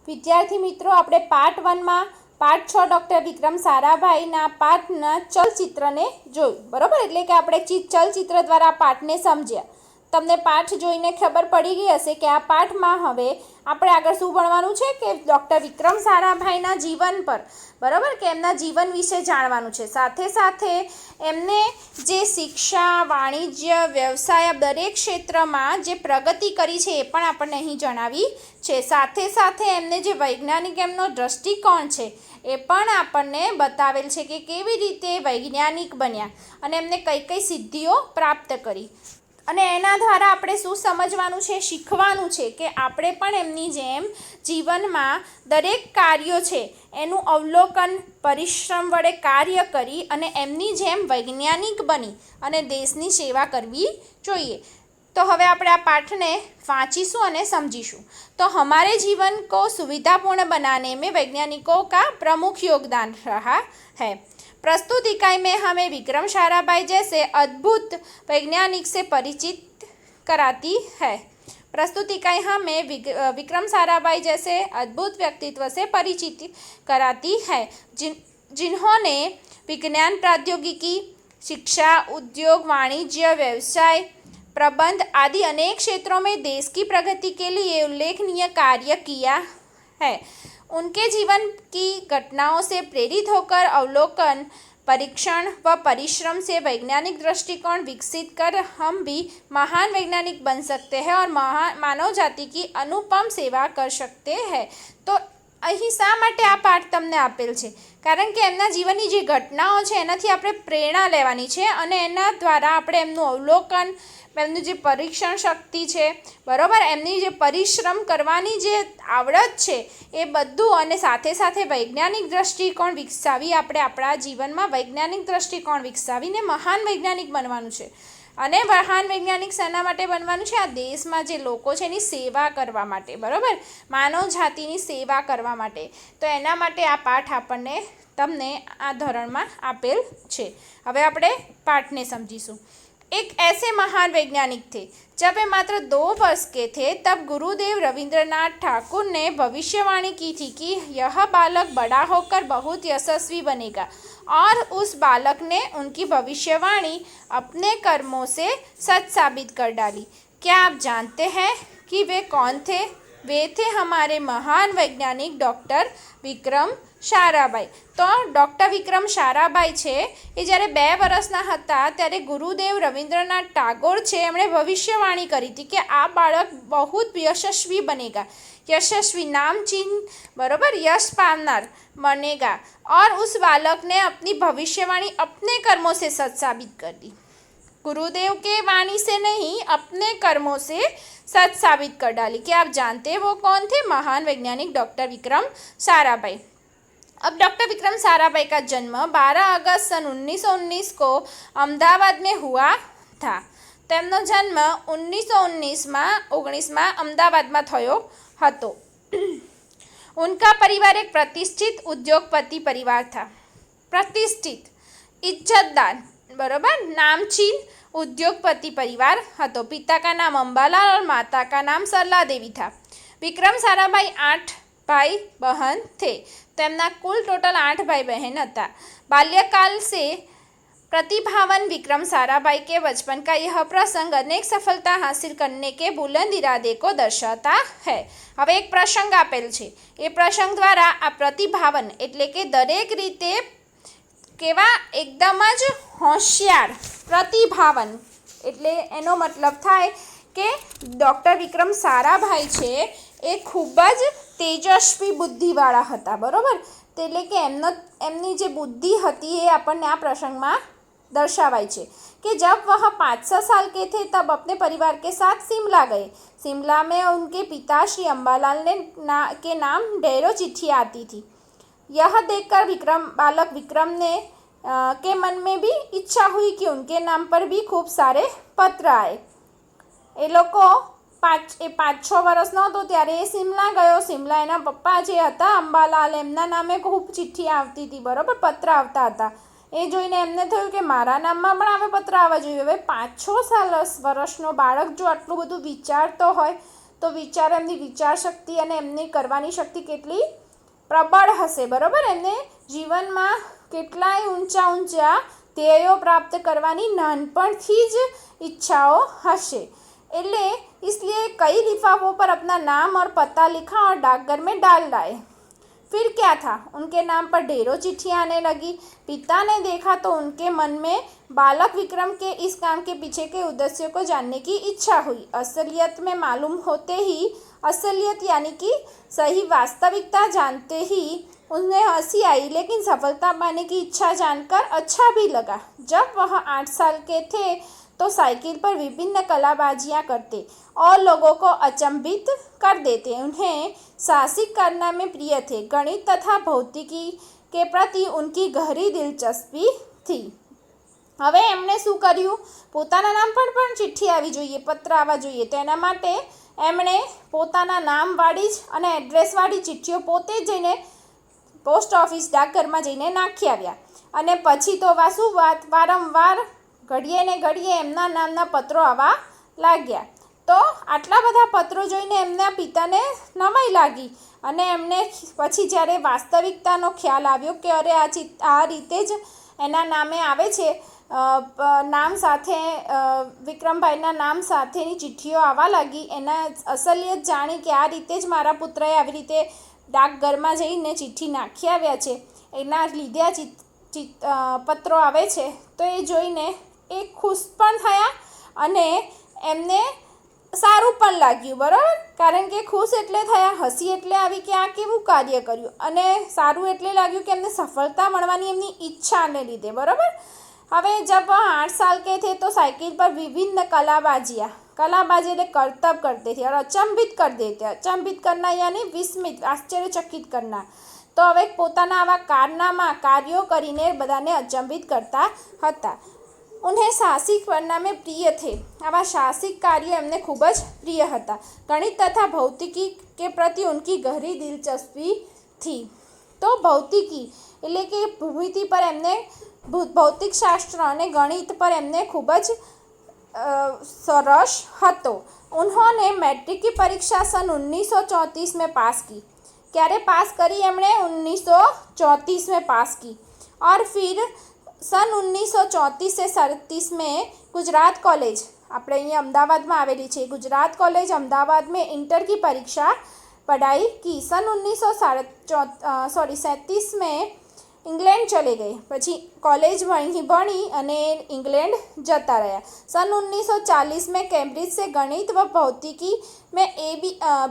વિદ્યાર્થી મિત્રો, આપણે પાર્ટ 1માં પાર્ટ 6 ડૉક્ટર વિક્રમ સારાભાઈના પાઠના ચલચિત્રને જોયું, બરાબર. એટલે કે આપણે ચલચિત્ર દ્વારા પાઠને સમજ્યા. તમને પાઠ જોઈને ખબર પડી ગઈ હશે કે આ પાઠમાં હવે આપણે આગળ શું ભણવાનું છે કે ડૉક્ટર વિક્રમ સારાભાઈના જીવન પર, બરાબર, કે એમના જીવન વિશે જાણવાનું છે. સાથે સાથે એમને જે શિક્ષા, વાણિજ્ય, વ્યવસાય દરેક ક્ષેત્રમાં જે પ્રગતિ કરી છે એ પણ આપણને અહીં જણાવી છે. સાથે સાથે એમને જે વૈજ્ઞાનિક એમનો દૃષ્ટિકોણ છે એ પણ આપણને બતાવેલ છે કે કેવી રીતે વૈજ્ઞાનિક બન્યા અને એમને કઈ કઈ સિદ્ધિઓ પ્રાપ્ત કરી. અને એના દ્વારા આપણે શું સમજવાનું છે, શીખવાનું છે કે આપણે પણ એમની જેમ જીવનમાં દરેક કાર્યો છે એનું અવલોકન, પરિશ્રમ વડે કાર્ય કરી અને એમની જેમ વૈજ્ઞાનિક બની અને દેશની સેવા કરવી જોઈએ. तो હવે આપણે આ પાઠને વાંચીશું અને સમજીશું. तो हमारे जीवन को सुविधापूर्ण बनाने में वैज्ञानिकों का प्रमुख योगदान रहा है. प्रस्तुत इकाई में हमें विक्रम साराभाई जैसे अद्भुत वैज्ञानिक से परिचित कराती है. प्रस्तुत इकाई हमें विक्रम साराभाई जैसे अद्भुत व्यक्तित्व से परिचित कराती है जिन्होंने विज्ञान, प्रौद्योगिकी, शिक्षा, उद्योग, वाणिज्य, व्यवसाय, प्रबंध आदि अनेक क्षेत्रों में देश की प्रगति के लिए उल्लेखनीय कार्य किया है. उनके जीवन की घटनाओं से प्रेरित होकर अवलोकन, परीक्षण व परिश्रम से वैज्ञानिक दृष्टिकोण विकसित कर हम भी महान वैज्ञानिक बन सकते हैं और मानव जाति की अनुपम सेवा कर सकते हैं. तो અહીં શા માટે આ પાઠ તમને આપેલ છે? કારણ કે એમના જીવનની જે ઘટનાઓ છે એનાથી આપણે પ્રેરણા લેવાની છે અને એના દ્વારા આપણે એમનું અવલોકન, એમનું જે પરીક્ષણ શક્તિ છે, બરાબર, એમની જે પરિશ્રમ કરવાની જે આવડત છે એ બધું, અને સાથે સાથે વૈજ્ઞાનિક દૃષ્ટિકોણ વિકસાવી આપણે આપણા જીવનમાં વૈજ્ઞાનિક દૃષ્ટિકોણ વિકસાવીને મહાન વૈજ્ઞાનિક બનવાનું છે. અને મહાન વૈજ્ઞાનિક શેના માટે બનવાનું છે? આ દેશમાં જે લોકો છે એની સેવા કરવા માટે, બરાબર, માનવ જાતિની સેવા કરવા માટે. તો એના માટે આ પાઠ આપણને તમને આ ધોરણમાં આપેલ છે. હવે આપણે પાઠને સમજીશું. एक ऐसे महान वैज्ञानिक थे जब वे मात्र 2 वर्ष के थे तब गुरुदेव रविंद्रनाथ ठाकुर ने भविष्यवाणी की थी कि यह बालक बड़ा होकर बहुत यशस्वी बनेगा और उस बालक ने उनकी भविष्यवाणी अपने कर्मों से सच साबित कर डाली. क्या आप जानते हैं कि वे कौन थे? वे थे हमारे महान वैज्ञानिक डॉक्टर વિક્રમ સારાભાઈ. તો ડૉક્ટર વિક્રમ સારાભાઈ છે એ જ્યારે 2 વર્ષના હતા ત્યારે ગુરુદેવ રવિન્દ્રનાથ ટાગોર છે એમણે ભવિષ્યવાણી કરી હતી કે આ બાળક બહુ યશસ્વી બનેગા. यशस्वी नामचीन, बराबर, यश पावनार बनेगा और उस बालक ने अपनी भविष्यवाणी अपने कर्मों से सच साबित कर दी. गुरुदेव के वाणी से नहीं, अपने कर्मों से सच साबित कर डाली. क्या आप जानते हैं वो कौन थे? महान वैज्ञानिक डॉक्टर विक्रम साराभाई. अब डॉक्टर विक्रम साराभाई का जन्म 12 अगस्त सन 1919 को अहमदाबाद में हुआ था. તેમનો જન્મ 1919 અમદાવાદમાં થયો હતો. उनका परिवार एक प्रतिष्ठित उद्योगपति परिवार था. प्रतिष्ठित, इज्जतदार, बराबर, नामचीन उद्योगपति परिवार હતો. पिता का नाम अंबालाल और माता का नाम सरला देवी था. विक्रम साराभाई 8 भाई बहन थे. તેમના कुल टोटल 8 भाई बहन હતા. बाल्यकाल से प्रतिभावन विक्रम साराभाई के बचपन का यह प्रसंग अनेक सफलता हासिल करने के बुलंद इरादे को दर्शाता है. હવે એક પ્રસંગ આપેલ છે. એ પ્રસંગ દ્વારા આ પ્રતિભાવન એટલે કે દરેક રીતે કેવા એકદમ જ હોશિયાર, પ્રતિભાવન એટલે એનો મતલબ થાય કે ડૉક્ટર વિક્રમ સારાભાઈ છે એ ખૂબ જ તેજસ્વી બુદ્ધિવાળા હતા, બરાબર. એટલે કે એમની જે બુદ્ધિ હતી એ આપણને આ પ્રસંગમાં दर्शावाई है कि जब वह 5-6 साल के थे तब अपने परिवार के साथ शिमला गए. शिमला में उनके पिता श्री अम्बालाल के नाम ढेरों चिट्ठियाँ आती थी. यह देखकर बालक विक्रम ने के मन में भी इच्छा हुई कि उनके नाम पर भी खूब सारे पत्र आए. એ લોકો 5-6 વર્ષનો હતો ત્યારે એ શિમલા ગયો. શિમલા એના પપ્પા જે હતા અંબાલાલ, એમના નામે ખૂબ ચિઠ્ઠી આવતી હતી, બરાબર, પત્ર આવતા હતા. એ જોઈને એમને થયું કે મારા નામમાં પણ હવે પત્ર આવવા જોઈએ. હવે 5-6 વર્ષનો બાળક જો આટલું બધું વિચારતો હોય તો એમની વિચાર શક્તિ અને એમની કરવાની શક્તિ કેટલી પ્રબળ હશે, બરાબર. એમને જીવનમાં કેટલાય ઊંચા ધ્યેયો પ્રાપ્ત કરવાની નાનપણથી જ ઈચ્છાઓ હશે. એટલે इसलिए कई लिफाफों पर अपना नाम और पता लिखा और डाकघर में डाल लाए. फिर क्या था, उनके नाम पर ढेरों चिट्ठियाँ आने लगी. पिता ने देखा तो उनके मन में बालक विक्रम के इस काम के पीछे के उद्देश्य को जानने की इच्छा हुई. असलियत में मालूम होते ही, असलियत यानी कि सही वास्तविकता जानते ही उन्हें हंसी आई, लेकिन सफलता पाने की इच्छा जानकर अच्छा भी लगा. जब वह 8 साल के थे तो साइकिल पर विभिन्न कलाबाजियाँ करते और लोगों को अचंभित कर देते. उन्हें साहसिक कारनामे प्रिय थे. गणित तथा भौतिकी के प्रति उनकी गहरी दिलचस्पी थी. હવે એમણે શું કર્યું, પોતાના નામ પર પણ ચિઠ્ઠી આવી જોઈએ, પત્ર આવવા જોઈએ, તો એના માટે એમણે પોતાના નામવાળી જ અને એડ્રેસવાળી ચિઠ્ઠીઓ પોતે જ જઈને પોસ્ટ ઓફિસ ડાકઘરમાં જઈને નાખી આવ્યા. અને પછી તો શું વાત, વારંવાર ઘડીએ ને ઘડીએ એમના નામના પત્રો આવવા લાગ્યા. તો આટલા બધા પત્રો જોઈને એમના પિતાને નવાઈ લાગી અને એમને પછી જ્યારે વાસ્તવિકતાનો ખ્યાલ આવ્યો કે અરે આ રીતે જ એના નામે આવે છે, નામ સાથે વિક્રમભાઈના નામ સાથેની ચિઠ્ઠીઓ આવવા લાગી. એના અસલિયત જાણી કે આ રીતે જ મારા પુત્રએ આવી રીતે ડાકઘરમાં જઈને ચિઠ્ઠી નાખી આવ્યા છે, એના લીધે આ પત્રો આવે છે. તો એ જોઈને એ ખુશ પણ થયા અને એમને સારું પણ લાગ્યું, બરાબર. કારણ કે ખુશ એટલે થયા, હસી એટલે આવી કે આ કેવું કાર્ય કર્યું, અને સારું એટલે લાગ્યું કે એમને સફળતા મળવાની એમની ઈચ્છાને લીધે, બરાબર. હવે जब वह 8 साल के थे तो साइकिल पर विभिन्न कलाबाजी એટલે करतब करते थे और अचंभित कर देते. अचंभित करना यानी विस्मित, आश्चर्यचकित करना. તો હવે પોતાના આવા કાર્યો કરીને બધાને અચંભિત કરતા હતા. ઉન્हें સાહસિક कारनामे પ્રિય થે, આવા સાહસિક કાર્ય એમને ખૂબ જ પ્રિય હતા. ગણિત તથા ભૌતિકી કે પ્રતિ ઉનકી ગહરી દિલચસ્પી થી. તો ભૌતિકી એટલે કે ભૂમિતિ પર એમને, ભૌતિક શાસ્ત્ર અને ગણિત પર એમને ખૂબ જ સરસ હતો. उन्होंने मैट्रिक की परीक्षा सन 1934 में पास की. क्यारे पास करी एमणे 1934 में पास की. और फिर सन 1934 से 37 में गुजरात कॉलेज, આપણે અહીંયા અમદાવાદમાં આવેલી છે गुजरात कॉलेज अहमदाबाद में इंटर की परीक्षा पढ़ाई की. सन 1937 में इंग्लैंड चले गए. પછી कॉलेज वहीं भणी અને इंग्लैंड जता रहा. सन 1940 में कैम्ब्रिज से गणित व भौतिकी में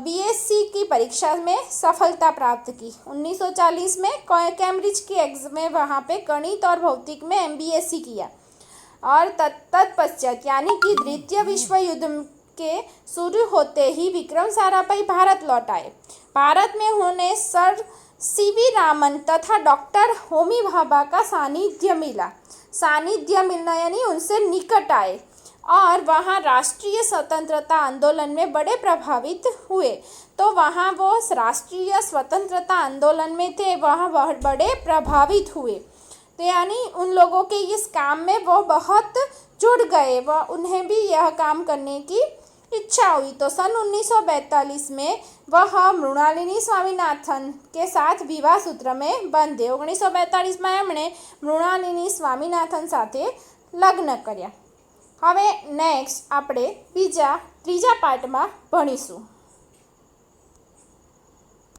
BSc की परीक्षा में सफलता प्राप्त की. 1940 में कैम्ब्रिज की एग्जाम में वहाँ पे गणित और भौतिक में MBSc किया. और तत्पश्चात यानी कि द्वितीय विश्व युद्ध के शुरू होते ही विक्रम साराभाई भारत लौट आए. भारत में उन्हें सर CV रामन तथा डॉक्टर होमी भाभा का सानिध्य मिलना यानी उनसे निकट आए और वहाँ राष्ट्रीय स्वतंत्रता आंदोलन में बड़े प्रभावित हुए. तो वहाँ वो राष्ट्रीय स्वतंत्रता आंदोलन में थे, वहाँ वह बड़े प्रभावित हुए. तो यानी उन लोगों के इस काम में वो बहुत जुड़ गए, वह उन्हें भी यह काम करने की इच्छा हुई. तो सन 1942 में वह मृणालिनी स्वामीनाथन के साथ विवाह सूत्र में बंधे. 1942 में एमणे मृणालिनी स्वामीनाथन સાથે લગ્ન કર્યા. હવે નેક્સ્ટ આપણે ત્રીજા પાર્ટમાં ભણીશું.